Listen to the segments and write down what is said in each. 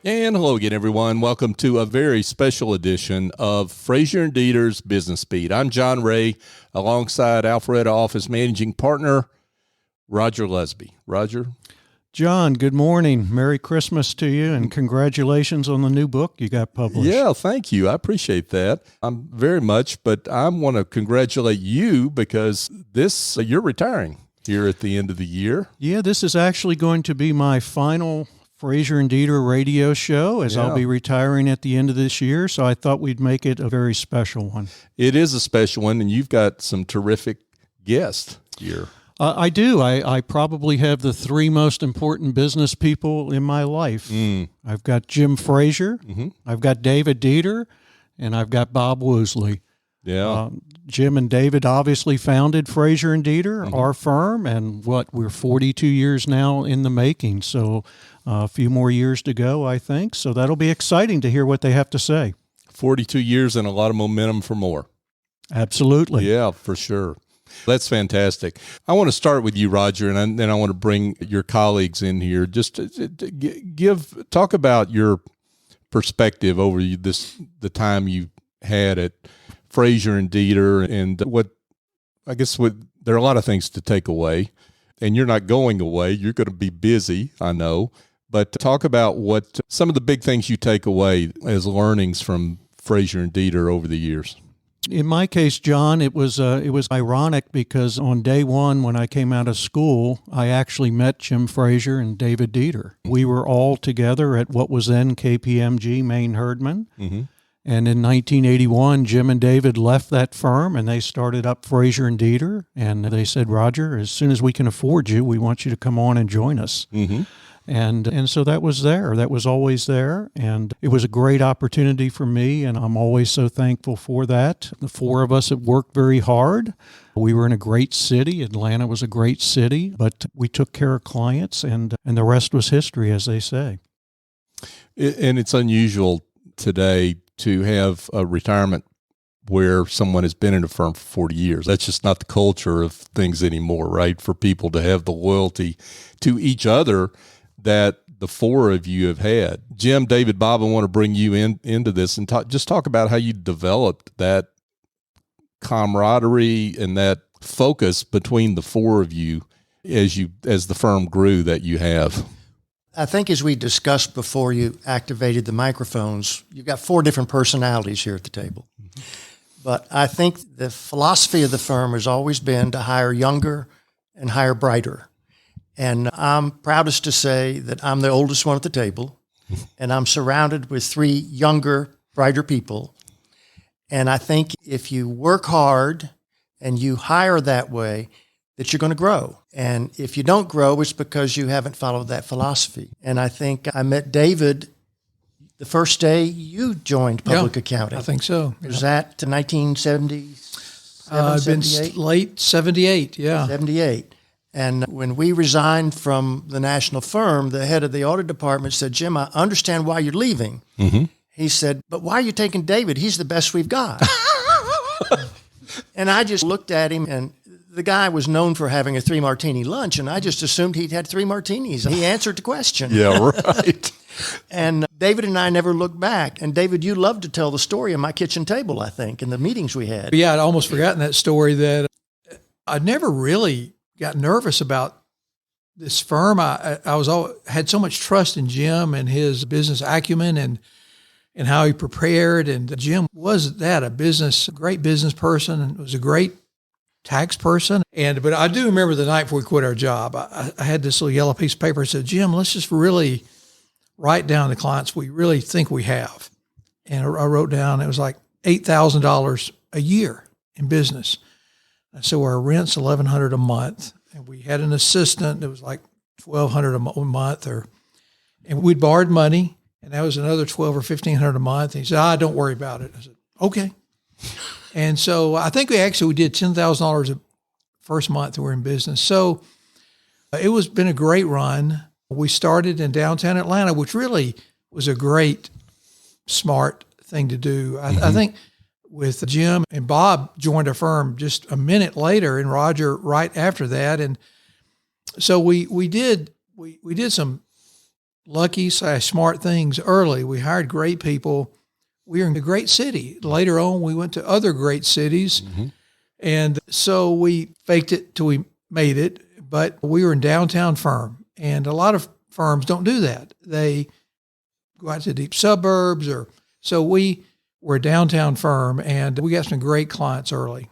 And hello again, everyone. Welcome to a very special edition of Frazier Deeter's Business Beat. I'm John Ray, alongside Alpharetta Office Managing Partner, Roger Lusby. Roger? John, good morning. Merry Christmas to you, and congratulations on the new book you got published. Yeah, thank you. I appreciate that. I'm very much, but I want to congratulate you because you're retiring here at the end of the year. Yeah, this is actually going to be my final Frazier Deeter radio show, as I'll be retiring at the end of this year, so I thought we'd make it a very special one. It is a special one, and you've got some terrific guests here. I do. I probably have the three most important business people in my life. I've got Jim Frazier, I've got David Deeter, and I've got Bob Woosley. Yeah. Jim and David obviously founded Frazier and Deeter, our firm, and we're 42 years now in the making, so a few more years to go, I think. So that'll be exciting to hear what they have to say. 42 years and a lot of momentum for more. Absolutely. Yeah, for sure. That's fantastic. I want to start with you, Roger, and then I want to bring your colleagues in here. Just to talk about your perspective over the time you had at Frazier and Deeter, and there are a lot of things to take away, and you're not going away. You're going to be busy, I know, but talk about what some of the big things you take away as learnings from Frazier and Deeter over the years. In my case, John, it was ironic because on day one when I came out of school, I actually met Jim Frazier and David Deeter. We were all together at what was then KPMG Main Herdman. And in 1981, Jim and David left that firm and they started up Frazier and Deeter. And they said, Roger, as soon as we can afford you, we want you to come on and join us. And so that was there. That was always there. And it was a great opportunity for me, and I'm always so thankful for that. The four of us have worked very hard. We were in a great city. Atlanta was a great city, but we took care of clients, and the rest was history, as they say. And it's unusual today to have a retirement where someone has been in a firm for 40 years. That's just not the culture of things anymore, right? For people to have the loyalty to each other that the four of you have had. Jim, David, Bob, I want to bring you into this and talk about how you developed that camaraderie and that focus between the four of you as the firm grew that you have. I think as we discussed before you activated the microphones, you've got four different personalities here at the table. But I think the philosophy of the firm has always been to hire younger and hire brighter. And I'm proudest to say that I'm the oldest one at the table, and I'm surrounded with three younger, brighter people. And I think if you work hard and you hire that way, that you're going to grow. And if you don't grow, it's because you haven't followed that philosophy. And I think I met David the first day you joined public accounting. I think so. Was that 1970? It's been late 78, 78. And when we resigned from the national firm, the head of the audit department said, Jim, I understand why you're leaving. He said, but why are you taking David? He's the best we've got. And I just looked at him, and the guy was known for having a 3-martini lunch, and I just assumed he'd had 3 martinis. He answered the question. Yeah, right. And David and I never looked back. And David, you love to tell the story of my kitchen table, I think, in the meetings we had. Yeah, I'd almost forgotten that story, that I'd never really got nervous about this firm. I had so much trust in Jim and his business acumen and how he prepared. And Jim was a great business person, and was a great tax person. But I do remember the night before we quit our job, I had this little yellow piece of paper and said, Jim, let's just really write down the clients we really think we have. And I wrote down, it was like $8,000 a year in business. So our rent's $1,100 a month, and we had an assistant that was like $1,200 a month, and we'd borrowed money, and that was another $1,200 or $1,500 a month. And he said, don't worry about it. I said, okay. And so I think we did $10,000 the first month that we're in business. So it was been a great run. We started in downtown Atlanta, which really was a great, smart thing to do. I think with Jim and Bob joined our firm just a minute later, and Roger right after that. And so we did some lucky/smart things early. We hired great people. We were in a great city. Later on, we went to other great cities. And so we faked it till we made it, but we were in downtown firm. And a lot of firms don't do that. They go out to deep suburbs so we were a downtown firm, and we got some great clients early.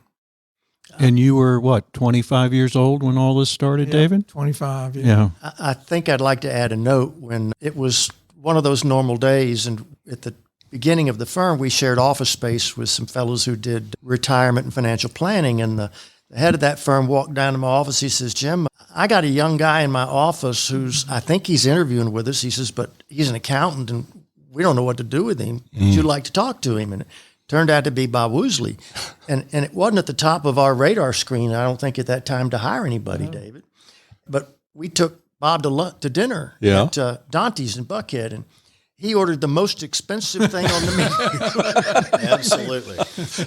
And you were, 25 years old when all this started, David? 25, Yeah. I think I'd like to add a note. When it was one of those normal days, and at the beginning of the firm, we shared office space with some fellows who did retirement and financial planning, and the head of that firm walked down to my office. He says, "Jim, I got a young guy in my office I think he's interviewing with us." He says, "But he's an accountant, and we don't know what to do with him. Would you like to talk to him?" And it turned out to be Bob Woosley. And it wasn't at the top of our radar screen, I don't think, at that time to hire anybody, David. But we took Bob to dinner at Dante's in Buckhead, and he ordered the most expensive thing on the menu. Absolutely.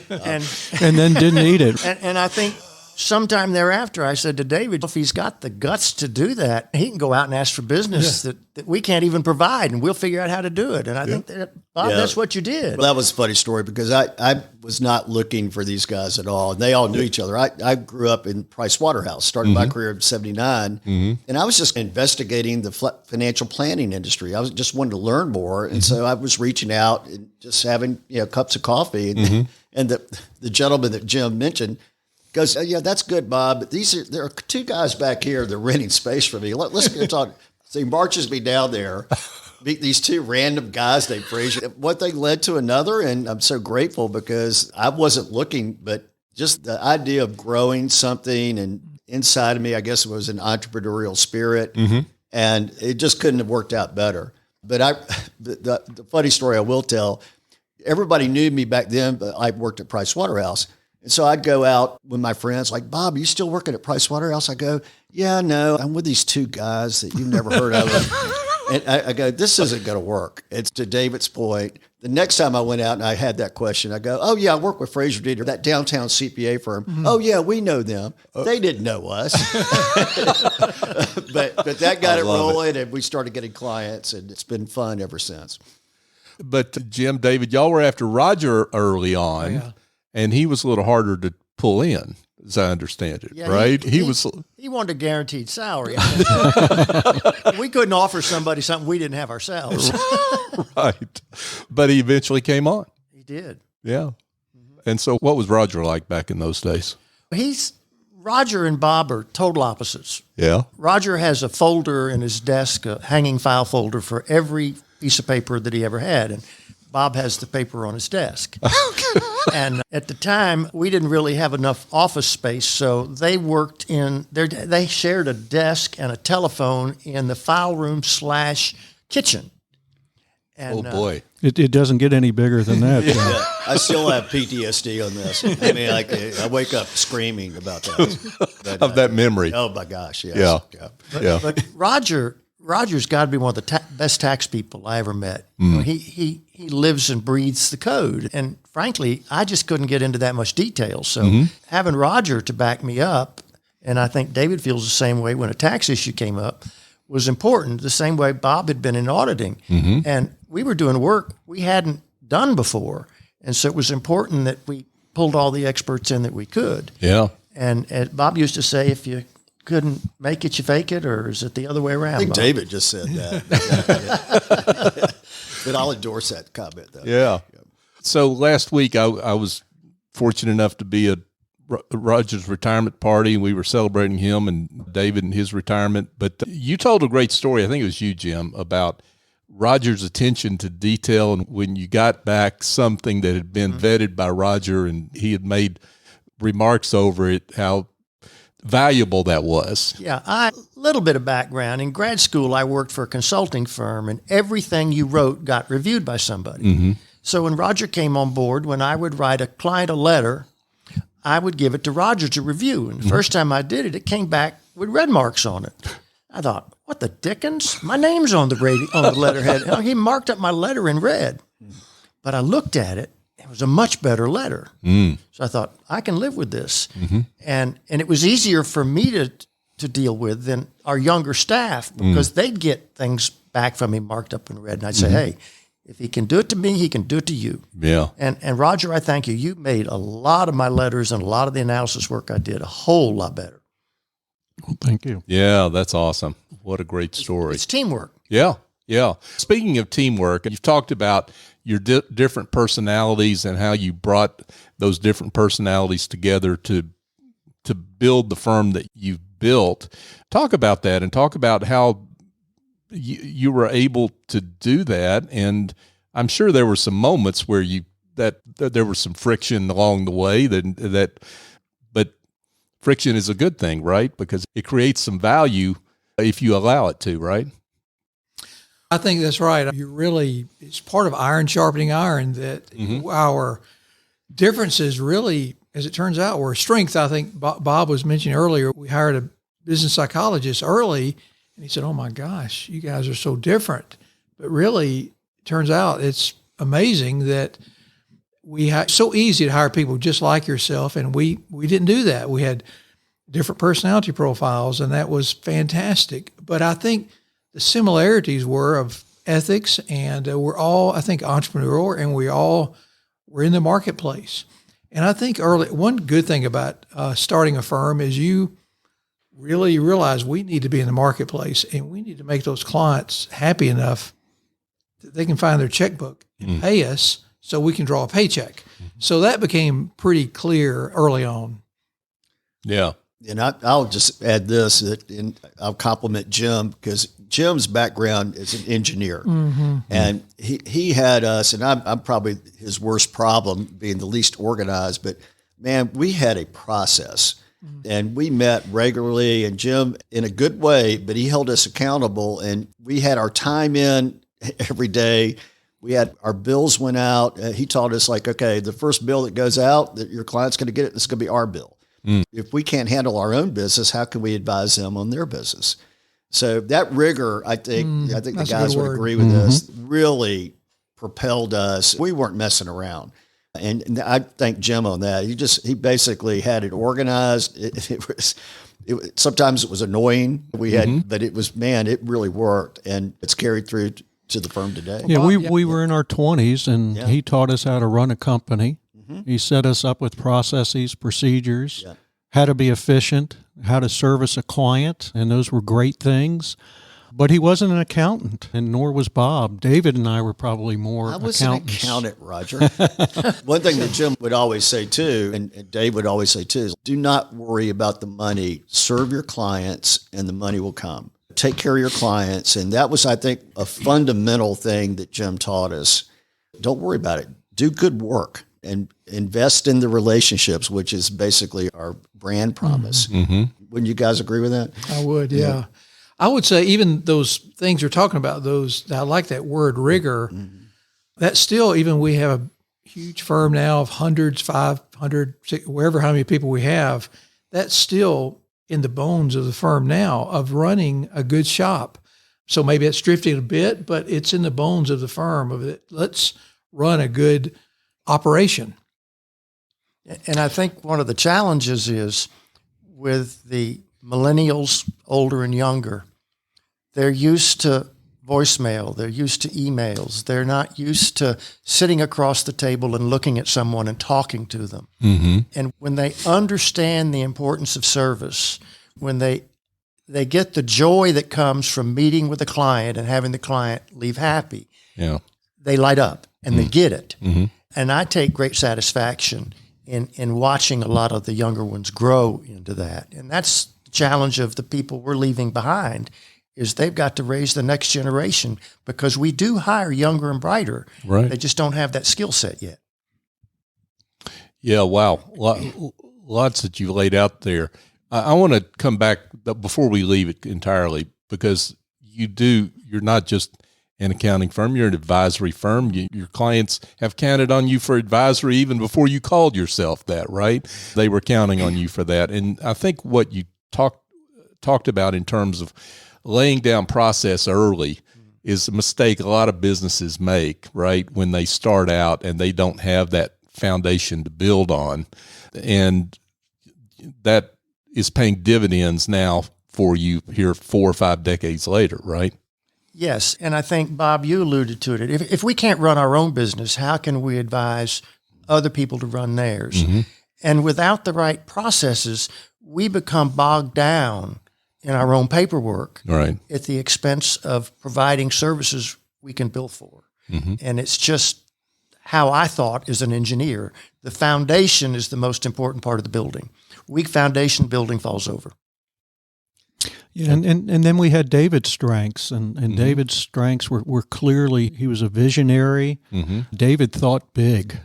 And then didn't eat it. And I think sometime thereafter, I said to David, if he's got the guts to do that, he can go out and ask for business that we can't even provide, and we'll figure out how to do it. And I think that, Bob, that's what you did. Well, that was a funny story because I was not looking for these guys at all. They all knew each other. I grew up in Price Waterhouse, started my career in 79, and I was just investigating the financial planning industry. I was just wanted to learn more. And so I was reaching out and just having cups of coffee. And the gentleman that Jim mentioned goes, "Yeah, that's good, Bob. But there are two guys back here. They're renting space for me. Let's go talk." So he marches me down there. These two random guys named Frazier. One thing led to another, and I'm so grateful because I wasn't looking, but just the idea of growing something, and inside of me, I guess it was an entrepreneurial spirit, and it just couldn't have worked out better. But the funny story I will tell, everybody knew me back then, but I worked at Price Waterhouse. And so I'd go out with my friends like, "Bob, you still working at Price Waterhouse?" I go, "Yeah, no, I'm with these two guys that you've never heard of." And I go, "This isn't going to work." It's to David's point. The next time I went out and I had that question, I go, "Oh yeah, I work with Frazier Deeter, that downtown CPA firm." "Oh yeah, we know them." They didn't know us. but that got it rolling, and we started getting clients, and it's been fun ever since. But Jim, David, y'all were after Roger early on, and he was a little harder to pull in, as I understand it, right? He wanted a guaranteed salary. We couldn't offer somebody something we didn't have ourselves. Right. But he eventually came on. He did. Yeah. And so what was Roger like back in those days? Roger and Bob are total opposites. Yeah. Roger has a folder in his desk, a hanging file folder for every piece of paper that he ever had. And Bob has the paper on his desk. And at the time, we didn't really have enough office space, so they worked they shared a desk and a telephone in the file room / kitchen. And, oh, boy. It doesn't get any bigger than that. Yeah, I still have PTSD on this. I mean, I wake up screaming about that. Of that memory. Oh, my gosh, yes. Yeah. But Roger's got to be one of the best tax people I ever met. You know, he lives and breathes the code. And frankly, I just couldn't get into that much detail. So having Roger to back me up, and I think David feels the same way when a tax issue came up, was important, the same way Bob had been in auditing. And we were doing work we hadn't done before. And so it was important that we pulled all the experts in that we could. Yeah. And Bob used to say, if you couldn't make it, you fake it, or is it the other way around? I think Bob? David just said that. But I'll endorse that comment, though. Yeah. So last week I was fortunate enough to be at Roger's retirement party, and we were celebrating him and David and his retirement. But you told a great story, I think it was you, Jim, about Roger's attention to detail, and when you got back something that had been vetted by Roger and he had made remarks over it, how valuable that was. Yeah, a little bit of background. In grad school, I worked for a consulting firm, and everything you wrote got reviewed by somebody. So when Roger came on board, when I would write a client a letter, I would give it to Roger to review. And the first time I did it, it came back with red marks on it. I thought, what the dickens? My name's on the letterhead. He marked up my letter in red. But I looked at it. It was a much better letter. So I thought, I can live with this. And it was easier for me to deal with than our younger staff, because they'd get things back from him marked up in red. And I'd say, hey, if he can do it to me, he can do it to you. Yeah. And Roger, I thank you. You made a lot of my letters and a lot of the analysis work I did a whole lot better. Well, thank you. Yeah, that's awesome. What a great story. It's teamwork. Yeah, yeah. Speaking of teamwork, you've talked about your different personalities and how you brought those different personalities together to build the firm that you've built. Talk about that and talk about how you were able to do that. And I'm sure there were some moments where that there was some friction along the way but friction is a good thing, right? Because it creates some value if you allow it to, right? I think that's right. It's part of iron sharpening iron that our differences really, as it turns out, were a strength. I think Bob was mentioning earlier, we hired a business psychologist early, and he said, oh my gosh, you guys are so different. But really, it turns out it's amazing that so easy to hire people just like yourself, and we didn't do that. We had different personality profiles, and that was fantastic. But I think the similarities were of ethics, and we're all, I think, entrepreneurial, and we're in the marketplace. And I think one good thing about starting a firm is you really realize we need to be in the marketplace, and we need to make those clients happy enough that they can find their checkbook and pay us so we can draw a paycheck. So that became pretty clear early on. Yeah. And I'll just add this, and I'll compliment Jim, because Jim's background is an engineer. And he had us, and I'm probably his worst problem, being the least organized, but man, we had a process. And we met regularly, and Jim, in a good way, but he held us accountable, and we had our time in every day. We had our bills went out. He taught us, like, okay, the first bill that goes out, that your client's going to get it, it's going to be our bill. If we can't handle our own business, how can we advise them on their business? So that rigor, I think the guys would agree with us, really propelled us. We weren't messing around. And I thank Jim on that. He basically had it organized. Sometimes it was annoying. But it was, man, it really worked, and it's carried through to the firm today. Yeah, we were in our 20s, and he taught us how to run a company. He set us up with processes, procedures, how to be efficient, how to service a client, and those were great things. But he wasn't an accountant, and nor was Bob. David and I were probably more accountants. I was an accountant, Roger. One thing that Jim would always say too, and Dave would always say too, is do not worry about the money. Serve your clients, and the money will come. Take care of your clients. And that was, I think, a fundamental thing that Jim taught us. Don't worry about it. Do good work and invest in the relationships, which is basically our brand promise. Wouldn't you guys agree with that? I would, yeah. I would say even those things you're talking about, I like that word rigor. That still, even we have a huge firm now of hundreds, 500, wherever how many people we have, that's still in the bones of the firm now of running a good shop. So maybe it's drifting a bit, but it's in the bones of the firm of it. Let's run a good operation. And I think one of the challenges is with the millennials, older and younger, they're used to voicemail, they're used to emails, they're not used to sitting across the table and looking at someone and talking to them. And when they understand the importance of service, when they get the joy that comes from meeting with a client and having the client leave happy, they light up and they get it. And I take great satisfaction in watching a lot of the younger ones grow into that. And that's the challenge of the people we're leaving behind, is they've got to raise the next generation, because we do hire younger and brighter. Right. They just don't have that skill set yet. Yeah, wow. Lots that you laid out there. I want to come back before we leave it entirely, because you're not just an accounting firm, you're an advisory firm. Your clients have counted on you for advisory even before you called yourself that, right? They were counting on you for that. And I think what you talked about in terms of laying down process early is a mistake a lot of businesses make, right? When they start out and they don't have that foundation to build on. And that is paying dividends now for you here 4 or 5 decades later, right? Yes, and I think, Bob, you alluded to it. If we can't run our own business, how can we advise other people to run theirs? And without the right processes, we become bogged down in our own paperwork at the expense of providing services we can bill for. And it's just how I thought as an engineer. The foundation is the most important part of the building. Weak foundation, building falls over. Yeah, and then we had David's strengths, and David's strengths were clearly, he was a visionary. David thought big.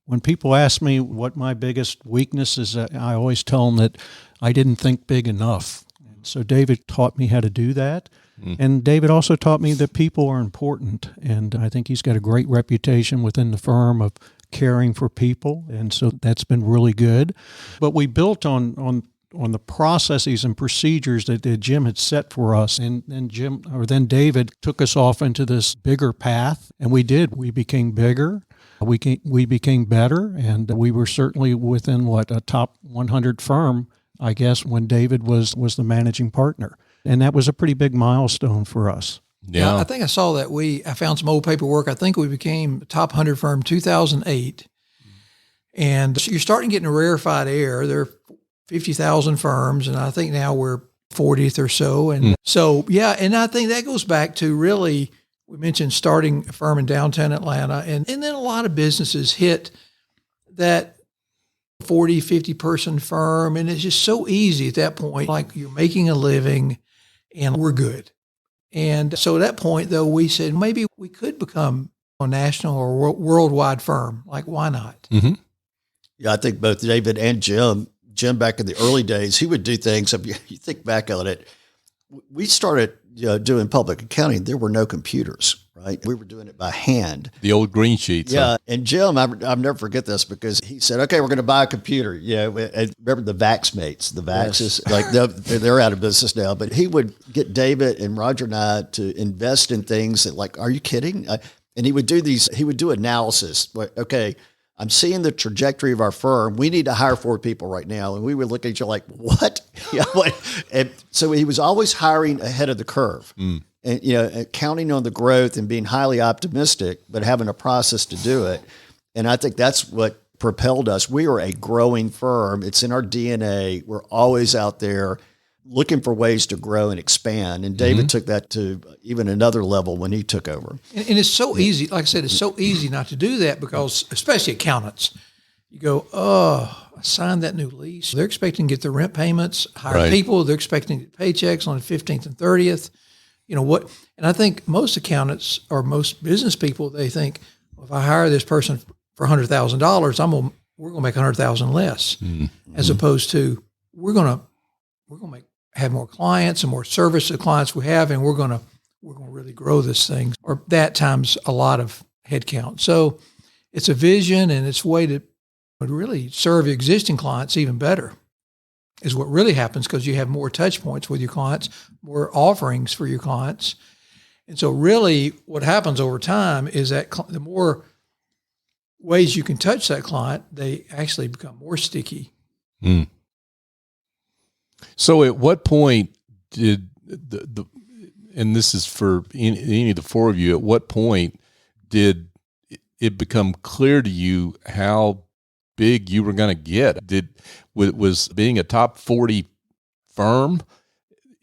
When people ask me what my biggest weakness is, I always tell them that I didn't think big enough. And so David taught me how to do that. And David also taught me that people are important, and I think he's got a great reputation within the firm of caring for people, and so that's been really good. But we built on the processes and procedures that Jim had set for us. And then David took us off into this bigger path, and we did. We became bigger. We became better, and we were certainly within a top 100 firm, I guess, when David was the managing partner. And that was a pretty big milestone for us. Yeah, I think I saw that. I found some old paperwork. I think we became top 100 firm 2008. And you're starting to get in a rarefied air. There are 50,000 firms, and I think now we're 40th or so. And so, yeah, and I think that goes back to really, we mentioned starting a firm in downtown Atlanta, and then a lot of businesses hit that 40, 50 person firm, and it's just so easy at that point, like you're making a living and we're good. And so at that point, though, we said maybe we could become a national or worldwide firm. Like, why not? Yeah, I think both David and Jim back in the early days, he would do things. If you think back on it, we started doing public accounting. There were no computers, right? We were doing it by hand. The old green sheets. Yeah. And Jim, I'll never forget this because he said, okay, we're going to buy a computer. And remember the VaxMates, the Vaxes, like they're out of business now, but he would get David and Roger and I to invest in things that, like, are you kidding? And he would do analysis. Okay, I'm seeing the trajectory of our firm. We need to hire 4 people right now. And we would look at each other like, what? And so he was always hiring ahead of the curve and, counting on the growth and being highly optimistic, but having a process to do it. And I think that's what propelled us. We are a growing firm. It's in our DNA. We're always out there looking for ways to grow and expand. And David took that to even another level when he took over. And it's so easy. Like I said, it's so easy not to do that because, especially accountants, you go, I signed that new lease. They're expecting to get their rent payments, hire people. They're expecting to get paychecks on the 15th and 30th. You know what? And I think most accountants or most business people, they think, well, if I hire this person for $100,000, we're going to make $100,000 less, as opposed to we're going to have more clients and more service to the clients we have, and we're going to really grow this thing, or that times a lot of headcount. So it's a vision, and it's a way to really serve existing clients even better is what really happens, because you have more touch points with your clients, more offerings for your clients. And so really what happens over time is that the more ways you can touch that client, they actually become more sticky. So at what point did and this is for any of the 4 of you, at what point did it become clear to you how big you were going to get? Was being a top 40 firm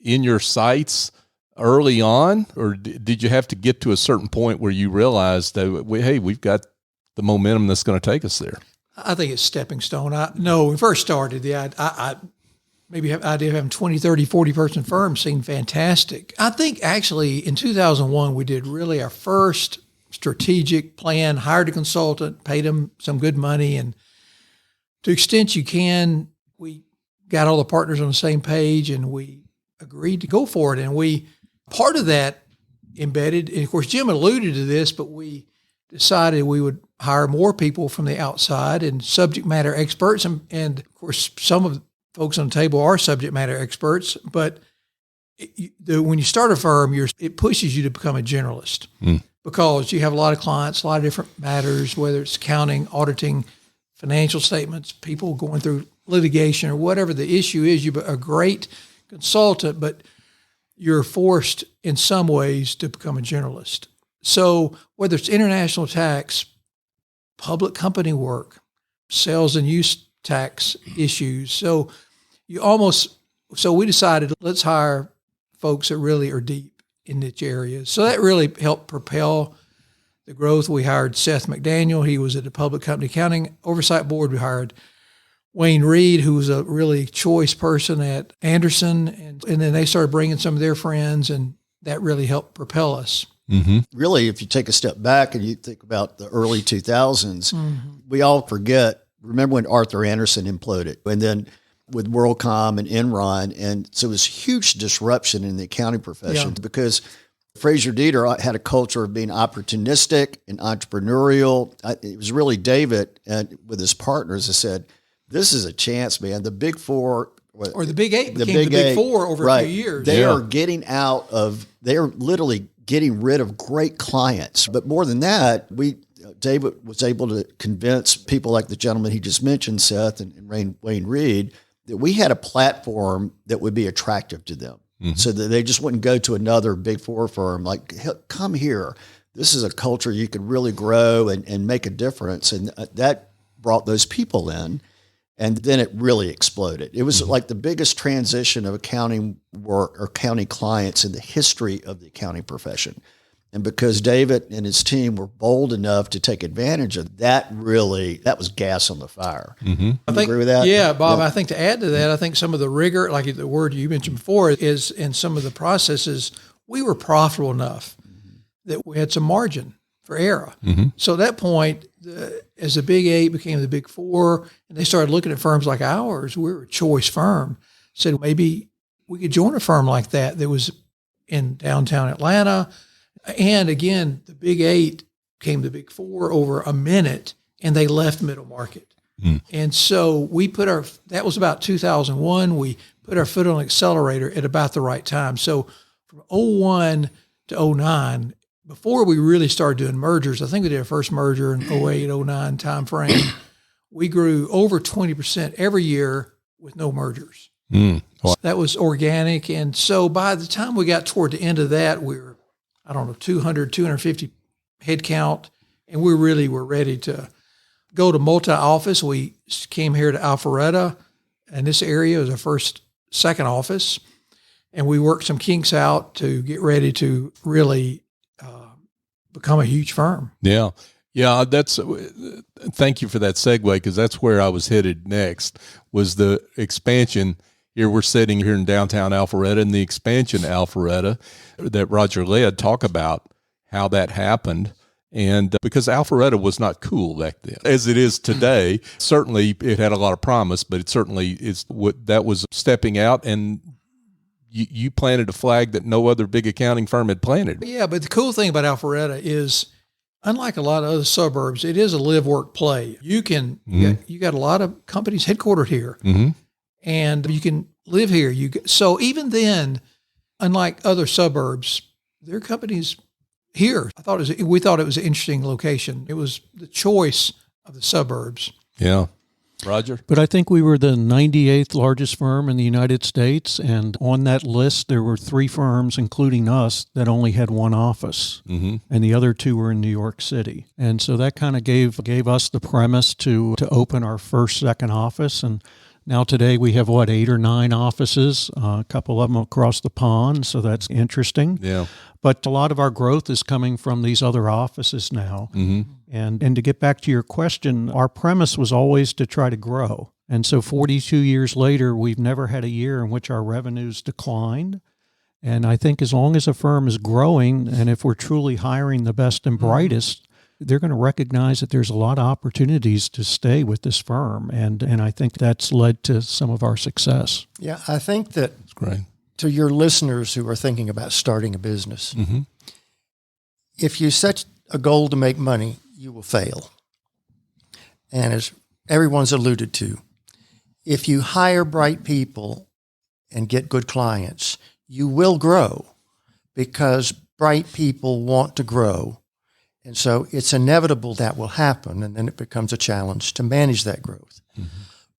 in your sights early on, or did you have to get to a certain point where you realized that, hey, we've got the momentum that's going to take us there? I think it's stepping stone. When we first started, maybe the idea of having 20, 30, 40 person firms seemed fantastic. I think actually in 2001, we did really our first strategic plan, hired a consultant, paid him some good money. And to the extent you can, we got all the partners on the same page and we agreed to go for it. And part of that embedded, and of course, Jim alluded to this, but we decided we would hire more people from the outside and subject matter experts. And of course, some of the folks on the table are subject matter experts, but when you start a firm, it pushes you to become a generalist because you have a lot of clients, a lot of different matters, whether it's accounting, auditing, financial statements, people going through litigation or whatever the issue is. You're a great consultant, but you're forced in some ways to become a generalist. So whether it's international tax, public company work, sales and use tax issues. So we decided, let's hire folks that really are deep in niche areas. So that really helped propel the growth. We hired Seth McDaniel. He was at the Public Company Accounting Oversight Board. We hired Wayne Reed, who was a really choice person at Anderson. And then they started bringing some of their friends, and that really helped propel us. Mm-hmm. Really, if you take a step back and you think about the early 2000s, we all remember when Arthur Anderson imploded, and then with WorldCom and Enron. And so it was huge disruption in the accounting profession because Frazier Deeter had a culture of being opportunistic and entrepreneurial. It was really David and with his partners that said, this is a chance, man. The Big Four, or the Big Eight became the Big Four over a few years. They are literally getting rid of great clients. But more than that, David was able to convince people like the gentleman he just mentioned, Seth and Wayne Reed, that we had a platform that would be attractive to them. So that they just wouldn't go to another Big Four firm. Like, come here. This is a culture you could really grow and make a difference. And that brought those people in. And then it really exploded. It was like the biggest transition of accounting work or accounting clients in the history of the accounting profession. And because David and his team were bold enough to take advantage of that, that was gas on the fire. Mm-hmm. I think, agree with that? Yeah, Bob, I think to add to that, I think some of the rigor, like the word you mentioned before, is in some of the processes, we were profitable enough that we had some margin for error. So at that point, as the Big Eight became the Big Four, and they started looking at firms like ours, we were a choice firm, said maybe we could join a firm like that was in downtown Atlanta. And again, the Big Eight became the Big Four over a minute, and they left middle market. And so that was about 2001. We put our foot on the accelerator at about the right time. So from 01 to 09, before we really started doing mergers, I think we did our first merger in 08, 09 timeframe. We grew over 20% every year with no mergers. Wow. So that was organic. And so by the time we got toward the end of that, we were, 250 head count. And we really were ready to go to multi-office. We came here to Alpharetta, and this area was our second office. And we worked some kinks out to get ready to really become a huge firm. Yeah. Yeah. Thank you for that segue, because that's where I was headed next, was the expansion. Here we're sitting here in downtown Alpharetta, and the expansion to Alpharetta that Roger led. Talk about how that happened. And because Alpharetta was not cool back then, as it is today. Certainly it had a lot of promise, but it certainly is that was stepping out, and you planted a flag that no other big accounting firm had planted. Yeah, but the cool thing about Alpharetta is, unlike a lot of other suburbs, it is a live, work, play. You got a lot of companies headquartered here, and you can live here. So even then, unlike other suburbs, there are companies here. We thought it was an interesting location. It was the choice of the suburbs. Yeah. Roger? But I think we were the 98th largest firm in the United States, and on that list there were 3 firms, including us, that only had one office, and the other 2 were in New York City. And so that kind of gave us the premise to open our second office. And now today we have, 8 or 9 offices, a couple of them across the pond, so that's interesting. Yeah. But a lot of our growth is coming from these other offices now. And to get back to your question, our premise was always to try to grow. And so 42 years later, we've never had a year in which our revenues declined. And I think as long as a firm is growing, and if we're truly hiring the best and brightest, they're going to recognize that there's a lot of opportunities to stay with this firm. And I think that's led to some of our success. Yeah, I think that That's great. To your listeners who are thinking about starting a business, if you set a goal to make money, you will fail. And as everyone's alluded to, if you hire bright people and get good clients, you will grow, because bright people want to grow. And so it's inevitable that will happen, and then it becomes a challenge to manage that growth,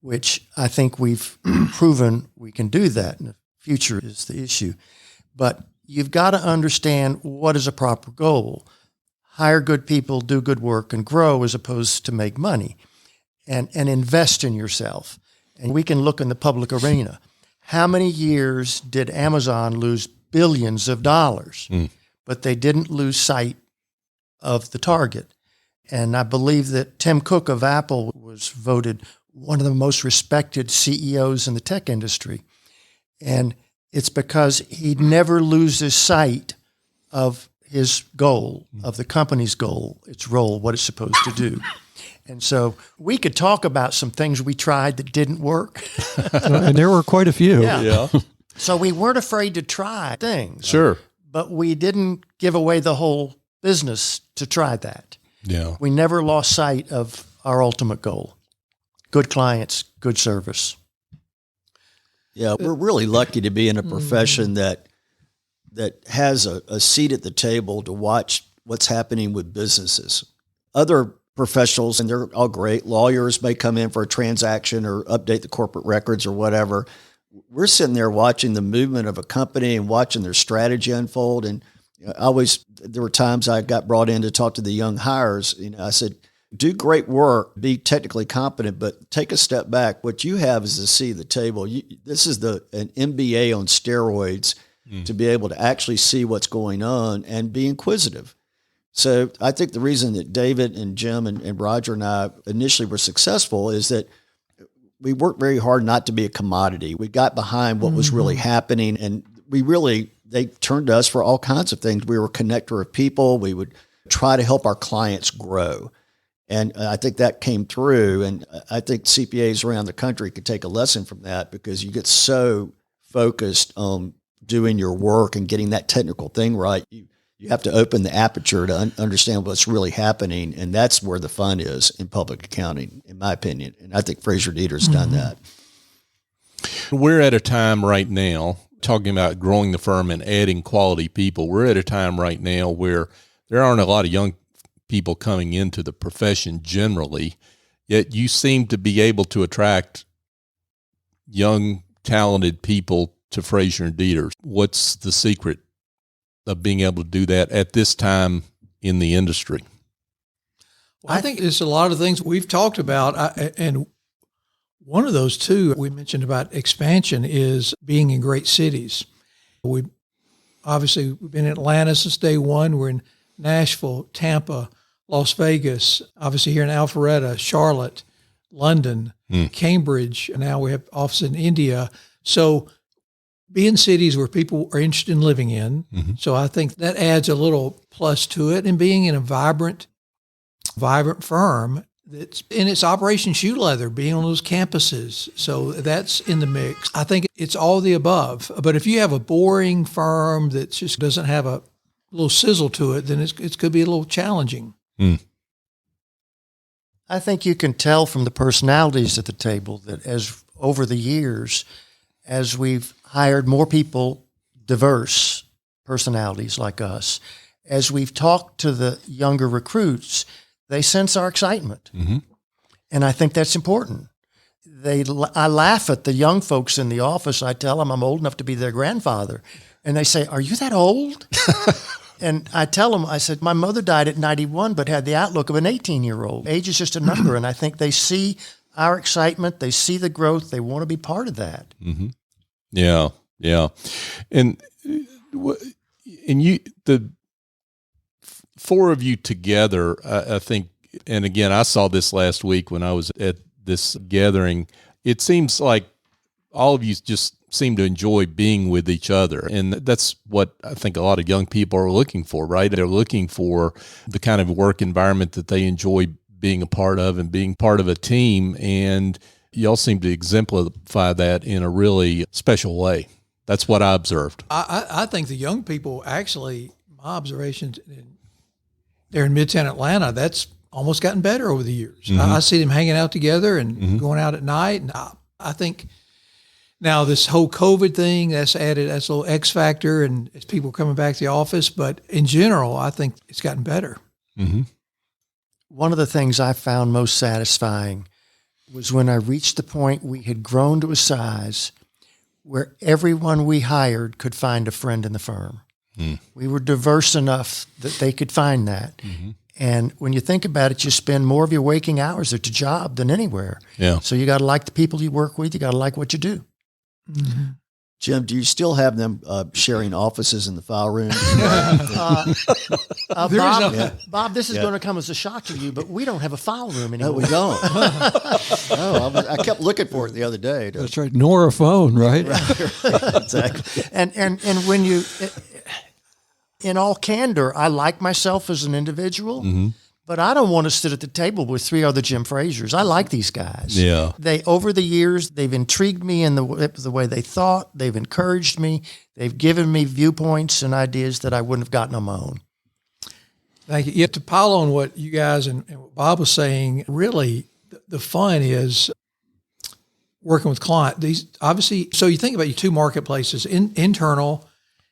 which I think we've proven we can do that. And the future is the issue. But you've got to understand what is a proper goal. Hire good people, do good work, and grow as opposed to make money, and invest in yourself. And we can look in the public arena. How many years did Amazon lose billions of dollars? But they didn't lose sight of the target. And I believe that Tim Cook of Apple was voted one of the most respected CEOs in the tech industry. And it's because he never loses sight of his goal, of the company's goal, its role, what it's supposed to do. And so we could talk about some things we tried that didn't work. And there were quite a few. Yeah. So we weren't afraid to try things. Sure. But we didn't give away the whole business to try that. Yeah. We never lost sight of our ultimate goal. Good clients, good service. Yeah, we're really lucky to be in a profession that has a seat at the table to watch what's happening with businesses. Other professionals, and they're all great, lawyers may come in for a transaction or update the corporate records or whatever. We're sitting there watching the movement of a company and watching their strategy unfold. And there were times I got brought in to talk to the young hires. I said, do great work, be technically competent, but take a step back. What you have is a seat at the table. This is an MBA on steroids to be able to actually see what's going on and be inquisitive. So I think the reason that David and Jim and Roger and I initially were successful is that we worked very hard not to be a commodity. We got behind what was really happening, and they turned to us for all kinds of things. We were a connector of people. We would try to help our clients grow. And I think that came through. And I think CPAs around the country could take a lesson from that, because you get so focused on doing your work and getting that technical thing right. You have to open the aperture to understand what's really happening. And that's where the fun is in public accounting, in my opinion. And I think Frazier Deeter's done that. We're at a time right now, talking about growing the firm and adding quality people. We're at a time right now where there aren't a lot of young people coming into the profession generally, yet you seem to be able to attract young, talented people to Frazier Deeter. What's the secret of being able to do that at this time in the industry? Well, I think it's a lot of things we've talked about, and one of those too we mentioned about expansion is being in great cities. We've been in Atlanta since day one. We're in Nashville, Tampa, Las Vegas, obviously here in Alpharetta, Charlotte, London, Cambridge, and now we have offices in India. So be in cities where people are interested in living in. So I think that adds a little plus to it. And being in a vibrant firm that's in its Operation Shoe Leather, being on those campuses. So that's in the mix. I think it's all the above. But if you have a boring firm that just doesn't have a little sizzle to it, then it could be a little challenging. I think you can tell from the personalities at the table that as over the years, as we've hired more people, diverse personalities like us, as we've talked to the younger recruits, they sense our excitement. And I think that's important. I laugh at the young folks in the office. I tell them I'm old enough to be their grandfather. And they say, "Are you that old?" And I tell them, I said, my mother died at 91, but had the outlook of an 18-year-old. Age is just a number. And I think they see our excitement. They see the growth. They want to be part of that. Yeah. Yeah. And you, the four of you together, I think, and again, I saw this last week when I was at this gathering, it seems like all of you just seem to enjoy being with each other. And that's what I think a lot of young people are looking for, right? They're looking for the kind of work environment that they enjoy being a part of and being part of a team. And y'all seem to exemplify that in a really special way. That's what I observed. I think the young people, actually, my observations, they're in Midtown Atlanta, that's almost gotten better over the years. I see them hanging out together and going out at night. And I think now this whole COVID thing, that's a little X factor, and as people are coming back to the office. But in general, I think it's gotten better. One of the things I found most satisfying was when I reached the point we had grown to a size where everyone we hired could find a friend in the firm. We were diverse enough that they could find that. And when you think about it, you spend more of your waking hours at your job than anywhere. Yeah. So you got to like the people you work with. You got to like what you do. Jim, do you still have them sharing offices in the file room? Bob, this is going to come as a shock to you, but we don't have a file room No, anymore. we don't. No, I kept looking for it the other day. That's right. Nor a phone, right? Exactly. And when you, in all candor, I like myself as an individual, but I don't want to sit at the table with three other Jim Fraziers. I like these guys. Yeah. They, over the years, they've intrigued me in the way they thought. They've encouraged me. They've given me viewpoints and ideas that I wouldn't have gotten on my own. Thank you. Yeah, to pile on what you guys and what Bob was saying, really the fun is working with client. These obviously, so you think about your two marketplaces, internal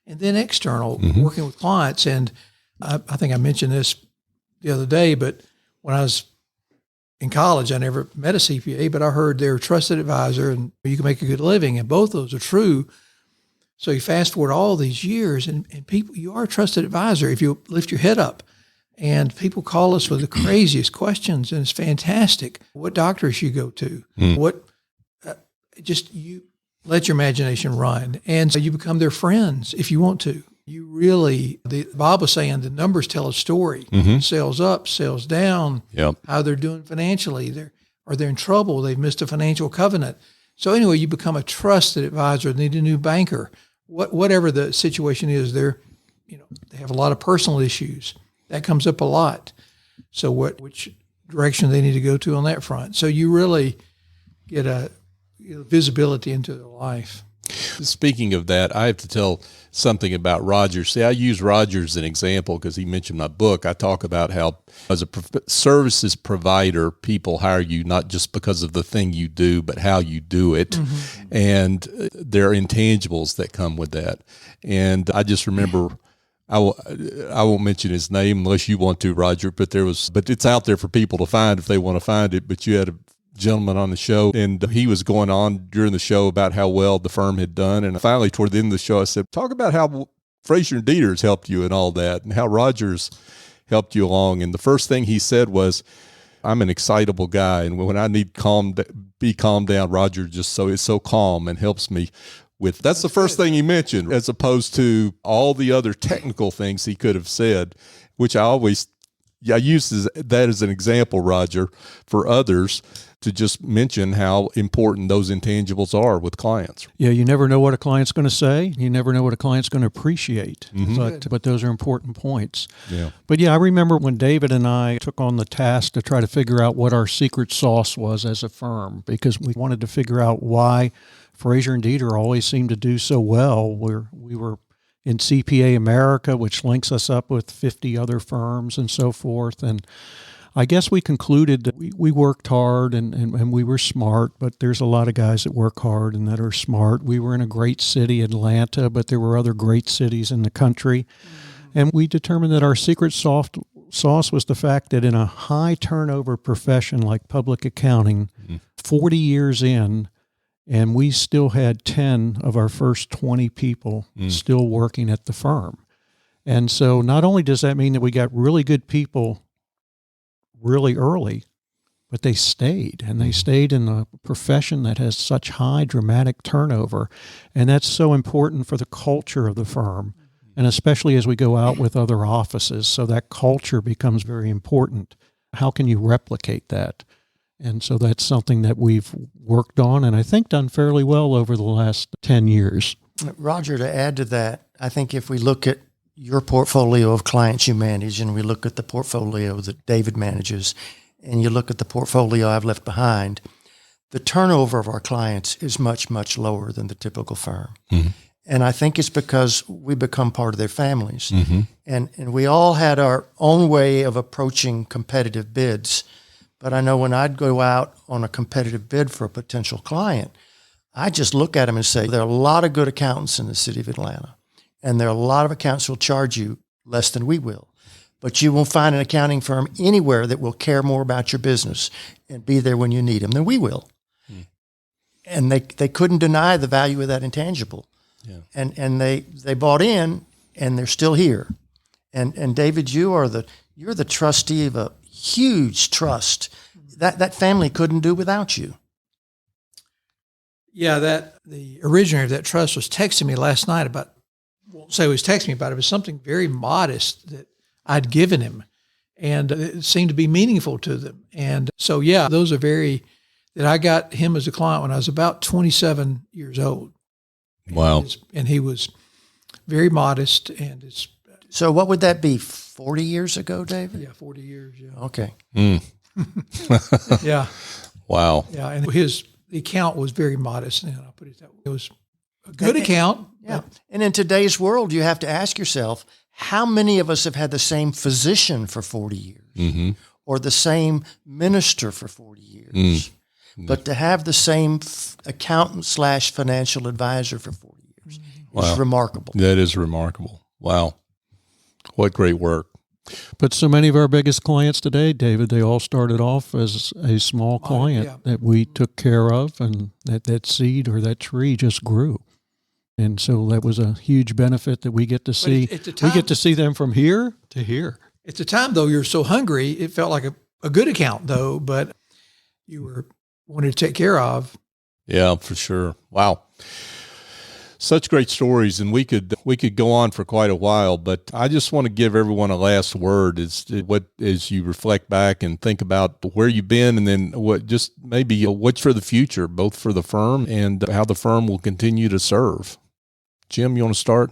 and then external, working with clients. And I think I mentioned this the other day, but when I was in college, I never met a CPA, but I heard they're a trusted advisor and you can make a good living. And both of those are true. So you fast forward all these years and people, you are a trusted advisor if you lift your head up. And people call us with the craziest questions, and it's fantastic. What doctors you go to, what, just you let your imagination run. And so you become their friends if you want to. You really, Bob was saying the numbers tell a story. Sales up, sales down, how they're doing financially. Are they in trouble? They've missed a financial covenant. So anyway, you become a trusted advisor, need a new banker. Whatever the situation is, they have a lot of personal issues. That comes up a lot. So which direction they need to go to on that front. So you really get a visibility into their life. Speaking of that, I have to tell something about Roger. See, I use Roger as an example because he mentioned my book. I talk about how as a services provider, people hire you not just because of the thing you do, but how you do it. And there are intangibles that come with that. And I just remember, I won't mention his name unless you want to, Roger, but it's out there for people to find if they want to find it. But you had a gentleman on the show, and he was going on during the show about how well the firm had done. And finally, toward the end of the show, I said, talk about how Frazier and Deeter has helped you and all that, and how Roger's helped you along. And the first thing he said was, I'm an excitable guy, and when I need be calmed down, Roger just is so calm and helps me with. That's the first thing he mentioned, as opposed to all the other technical things he could have said, which I use that as an example, Roger, for others to just mention how important those intangibles are with clients. Yeah, you never know what a client's going to say. You never know what a client's going to appreciate. But those are important points. Yeah. But yeah, I remember when David and I took on the task to try to figure out what our secret sauce was as a firm, because we wanted to figure out why Frazier and Deeter always seemed to do so well. We were in CPA America, which links us up with 50 other firms and so forth. And I guess we concluded that we worked hard and we were smart, but there's a lot of guys that work hard and that are smart. We were in a great city, Atlanta, but there were other great cities in the country. And we determined that our secret sauce was the fact that in a high turnover profession like public accounting, 40 years in, and we still had 10 of our first 20 people still working at the firm. And so not only does that mean that we got really good people really early, but they stayed, and they stayed in a profession that has such high dramatic turnover. And that's so important for the culture of the firm, and especially as we go out with other offices. So that culture becomes very important. How can you replicate that? And so that's something that we've worked on and I think done fairly well over the last 10 years. Roger, to add to that, I think if we look at your portfolio of clients you manage and we look at the portfolio that David manages and you look at the portfolio I've left behind, the turnover of our clients is much, much lower than the typical firm. And I think it's because we become part of their families. And we all had our own way of approaching competitive bids. But I know when I'd go out on a competitive bid for a potential client, I just look at them and say, there are a lot of good accountants in the city of Atlanta, and there are a lot of accountants who will charge you less than we will. But you won't find an accounting firm anywhere that will care more about your business and be there when you need them than we will. and they couldn't deny the value of that intangible. Yeah. And they bought in, and they're still here. And David, you're the trustee of a huge trust that family couldn't do without you. Yeah, the originator of that trust was texting me last night about, won't say he was texting me about it, but something very modest that I'd given him. And it seemed to be meaningful to them. And so, yeah, those are that I got him as a client when I was about 27 years old. Wow. And he was very modest. So what would that be, 40 years ago, David? Yeah, 40 years, yeah. Okay. Yeah. Wow. Yeah, and the account was very modest, and I'll put it that way. It was a good account. Yeah. And in today's world, you have to ask yourself, how many of us have had the same physician for 40 years or the same minister for 40 years? But to have the same accountant / financial advisor for 40 years is remarkable. That is remarkable. Wow. What great work. But so many of our biggest clients today, David, they all started off as a small client that we took care of, and that seed or that tree just grew. And so that was a huge benefit that we get to see. We get to see them from here to here. At the time, though, you're so hungry, it felt like a good account, though, but you were wanted to take care of. Yeah, for sure. Wow. Such great stories, and we could go on for quite a while, but I just want to give everyone a last word as you reflect back and think about where you've been, and then what's for the future, both for the firm and how the firm will continue to serve. Jim, you want to start?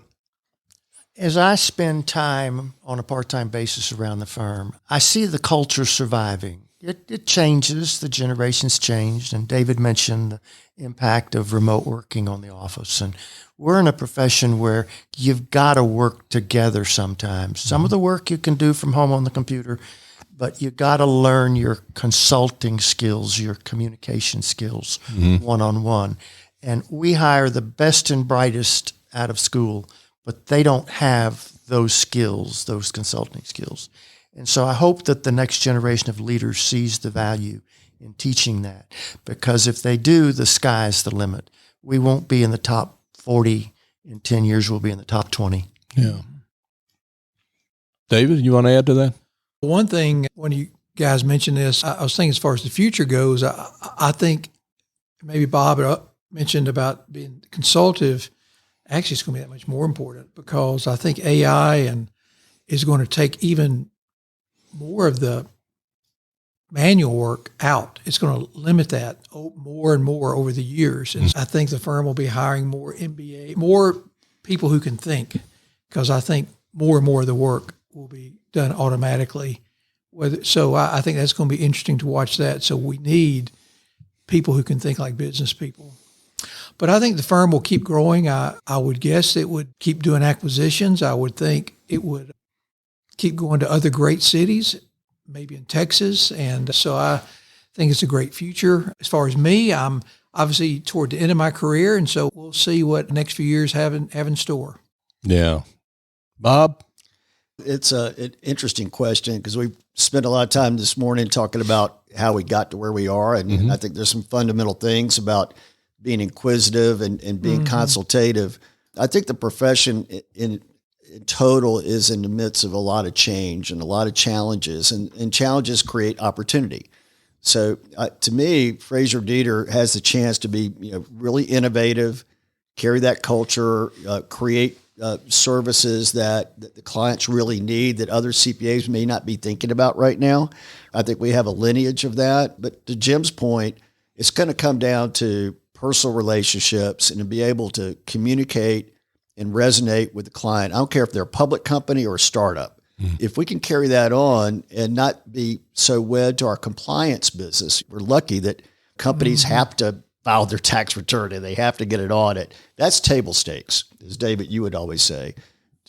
As I spend time on a part-time basis around the firm, I see the culture surviving. It changes. The generations changed, and David mentioned the impact of remote working on the office. And we're in a profession where you've got to work together sometimes. Some of the work you can do from home on the computer, but you got to learn your consulting skills, your communication skills one-on-one. And we hire the best and brightest out of school, but they don't have those skills, those consulting skills. And so I hope that the next generation of leaders sees the value in teaching that, because if they do, the sky's the limit. We won't be in the top 40 in 10 years. We'll be in the top 20. Yeah. David, you want to add to that? One thing, when you guys mentioned this, I was thinking as far as the future goes, I think maybe Bob mentioned about being consultative. Actually, it's going to be that much more important, because I think AI is going to take even more of the manual work out. It's going to limit that more and more over the years. And I think the firm will be hiring more MBA, more people who can think, because I think more and more of the work will be done automatically. So I think that's going to be interesting to watch that. So we need people who can think like business people. But I think the firm will keep growing. I would guess it would keep doing acquisitions. I would think it would keep going to other great cities, maybe in Texas. And so I think it's a great future. As far as me, I'm obviously toward the end of my career, and so we'll see what the next few years have in store. Yeah. Bob? It's an interesting question, because we spent a lot of time this morning talking about how we got to where we are. And I think there's some fundamental things about being inquisitive and being consultative. I think the profession in total is in the midst of a lot of change and a lot of challenges, and challenges create opportunity. So to me, Frazier Deeter has the chance to be really innovative, carry that culture, create services that the clients really need that other CPAs may not be thinking about right now. I think we have a lineage of that. But to Jim's point, it's going to come down to personal relationships and to be able to communicate and resonate with the client. I don't care if they're a public company or a startup. If we can carry that on and not be so wed to our compliance business, we're lucky that companies have to file their tax return and they have to get an audit. That's table stakes, as David, you would always say.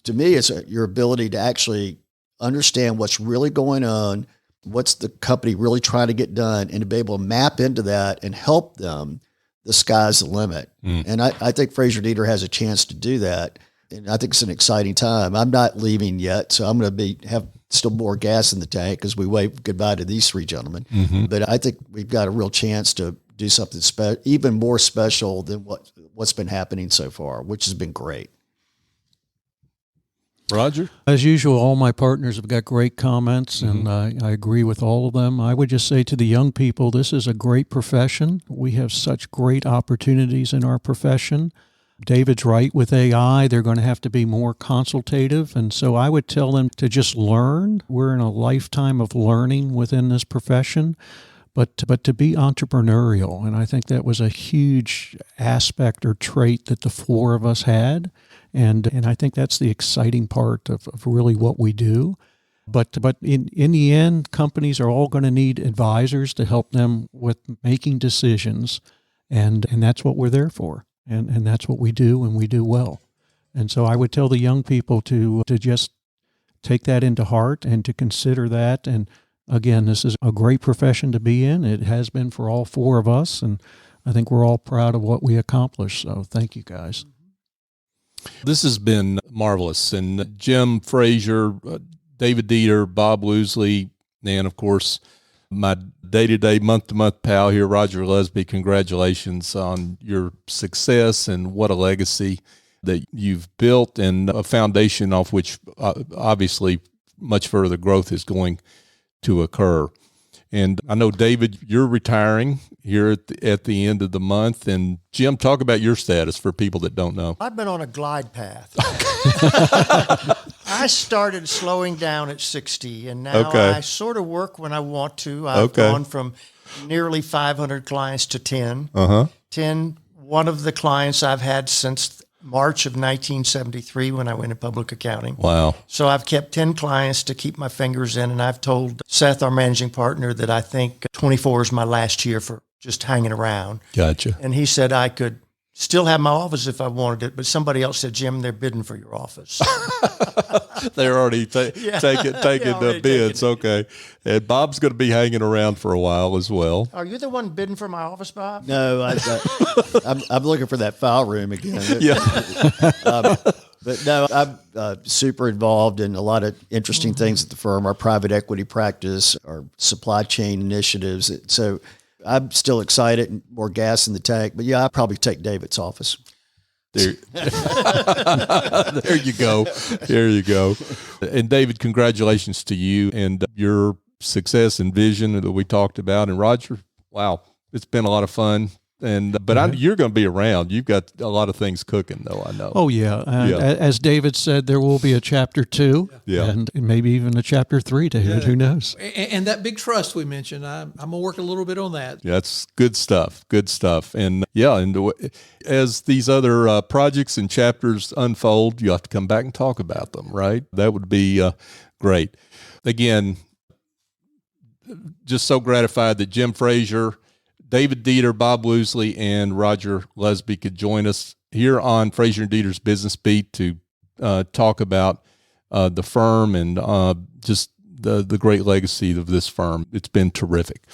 To me, it's your ability to actually understand what's really going on, what's the company really trying to get done, and to be able to map into that and help them. The sky's the limit. And I think Frazier Deeter has a chance to do that. And I think it's an exciting time. I'm not leaving yet, so I'm going to have still more gas in the tank as we wave goodbye to these three gentlemen. But I think we've got a real chance to do something even more special than what's been happening so far, which has been great. Roger? As usual, all my partners have got great comments, and I agree with all of them. I would just say to the young people, this is a great profession. We have such great opportunities in our profession. David's right with AI. They're going to have to be more consultative, and so I would tell them to just learn. We're in a lifetime of learning within this profession, but to be entrepreneurial, and I think that was a huge aspect or trait that the four of us had. And I think that's the exciting part of really what we do. But in the end, companies are all going to need advisors to help them with making decisions. And that's what we're there for. And that's what we do, and we do well. And so I would tell the young people to just take that into heart and to consider that. And again, this is a great profession to be in. It has been for all four of us. And I think we're all proud of what we accomplished. So thank you, guys. This has been marvelous. And Jim Frazier, David Deeter, Bob Woosley, and of course, my day-to-day, month-to-month pal here, Roger Lusby, congratulations on your success and what a legacy that you've built, and a foundation off which obviously much further growth is going to occur. And I know, David, you're retiring here at the end of the month. And Jim, talk about your status for people that don't know. I've been on a glide path. I started slowing down at 60, and now I sort of work when I want to. I've gone from nearly 500 clients to 10. 10, one of the clients I've had since March of 1973 when I went in public accounting. Wow. So I've kept 10 clients to keep my fingers in, and I've told Seth, our managing partner, that I think 24 is my last year for just hanging around. Gotcha. And he said I could still have my office if I wanted it, but somebody else said, Jim, they're bidding for your office. They're already taking the bids. Okay. And Bob's going to be hanging around for a while as well. Are you the one bidding for my office, Bob? No, I'm looking for that file room again. Yeah. But no, I'm super involved in a lot of interesting things at the firm, our private equity practice, our supply chain initiatives. So I'm still excited and more gas in the tank. But yeah, I'll probably take David's office. There, there you go. There you go. And David, congratulations to you and your success and vision that we talked about. And Roger, wow, it's been a lot of fun. And you're going to be around. You've got a lot of things cooking, though, I know. Oh, yeah. As David said, there will be a chapter 2 and maybe even a chapter 3, David. Who knows? And that big trust we mentioned, I'm going to work a little bit on that. Yeah, that's good stuff. Good stuff. And as these other projects and chapters unfold, you have to come back and talk about them, right? That would be great. Again, just so gratified that Jim Frazier, David Deeter, Bob Woosley, and Roger Lusby could join us here on Frazier & Deeter's Business Beat to talk about the firm and just the great legacy of this firm. It's been terrific.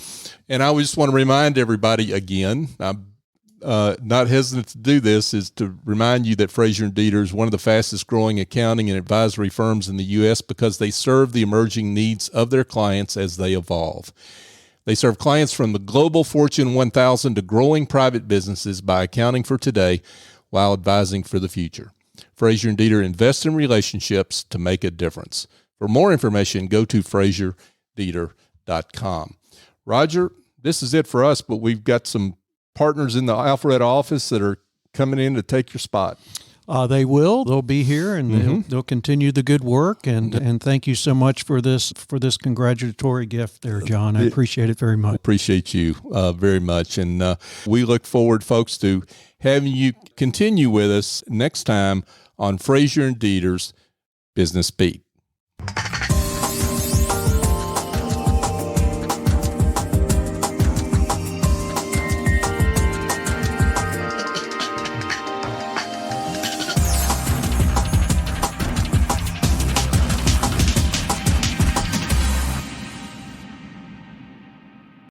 And I just want to remind everybody again, I'm not hesitant to do this, is to remind you that Frazier & Deeter is one of the fastest growing accounting and advisory firms in the U.S. because they serve the emerging needs of their clients as they evolve. They serve clients from the global Fortune 1000 to growing private businesses by accounting for today while advising for the future. Frazier & Deeter invests in relationships to make a difference. For more information, go to FrazierDeeter.com. Roger, this is it for us, but we've got some partners in the Alpharetta office that are coming in to take your spot. They will. They'll be here, and they'll continue the good work. And thank you so much for this congratulatory gift there, John. I appreciate it very much. Appreciate you very much. And we look forward, folks, to having you continue with us next time on Frazier & Deeter's Business Beat.